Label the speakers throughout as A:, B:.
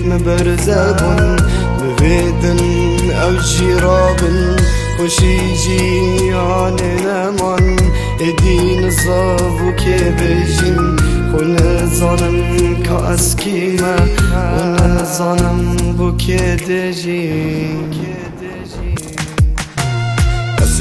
A: مبرزبون ببيدن او جرابن خوشي جيان نمان ادين صافو كبجين خون زانم كاسكيما ون زانم بو كدجين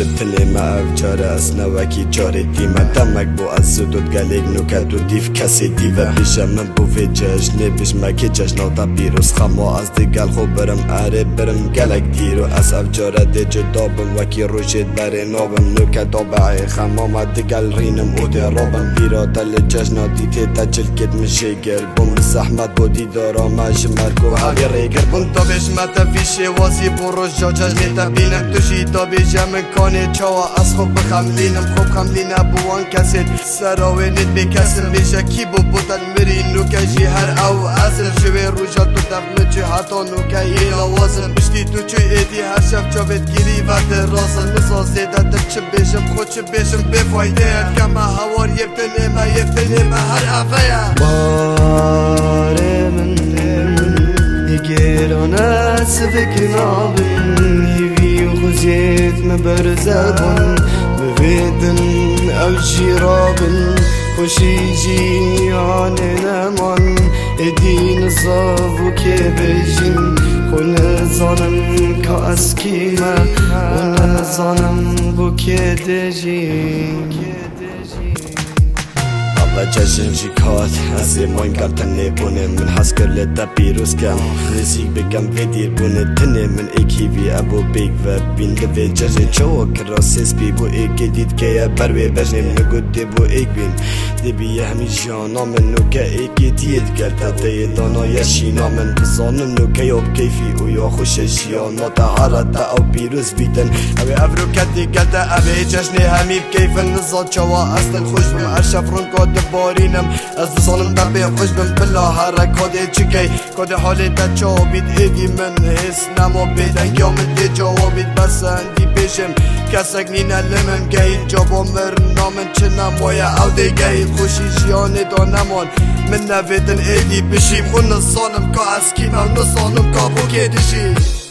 A: سبتني ما افجار اسنا وكي جاري ديما دمك بو ازدود قاليك نوكادو ديف كاسي ديفا بيشا من بو في جاجني بيش ما كي جاجنو دا بيروس خامو از دي قال خو برم اري برم قالك ديرو اس افجار دي جدابم وكي روشيد باري نوبم نوكادو باعي خامو ما دي قال رينم ودي روبم بيرو دل جاجنو دي تيتا جلكت مشي قلبم بس احمد بو دي دارا ماش ماركو هاقي ريقر بنتو بيش ما تفيشي واسي بو روش جاجني تبينك توشي تو بيجا من كوني چاوا از خوب بخملینم خوب خملین ابوان کسید سراوی نید بکسن میشه کی بو بودن مری نوکه جی هر او اصل شوی روژا تو دفن چی حتا نوکه ایلا واسن بشتی تو چی ایدی هر شب چاوید گیری وقت راسن مسازی دادر چه بیشم خود چه بیشم بفایده کم هوار یفتنه هر افیه باره من یگرانه سفک نابن خزيت مبرزبون ببيدن او جرابن خوشي جيان نمان ادين صافو كبجين خون زانم كاسكيما ون زانم بو كدجين و جشن جیکات از موین گرتنه بونه من حس کرد تا پیروز کم نزیک بگم و دیر بونه تنه من ایکی وی ابو بیگ و بین دوی جشن چو کراسس بی بو ایک دید که بروی بجنم نگود دی بو ایک بین دی بی همی جانا من نو که ایکی دید کرد تا دانا یشینا من بزانم نو که یاب کیفی او یا خوش جیانا تا هارت او پیروز بیدن اوی افرو کدی گلده اوی جشن همی بکیفن نزاد چوا اصلا خوش بم ارشفرون کاد بارینم از بزانم در بیم خوش بم بلا هر کاده چکی کاده حالی در چابید ایدی من حس نما بیدن یا من دی جوابید بسندی پیشم کسک نینه لمن گهید جابا مرنامن چه نمایه او دی گهید خوشی جیانه دا نمان من نویدن ایدی بشیم خون نسانم که اسکیم او نسانم که بو که دشید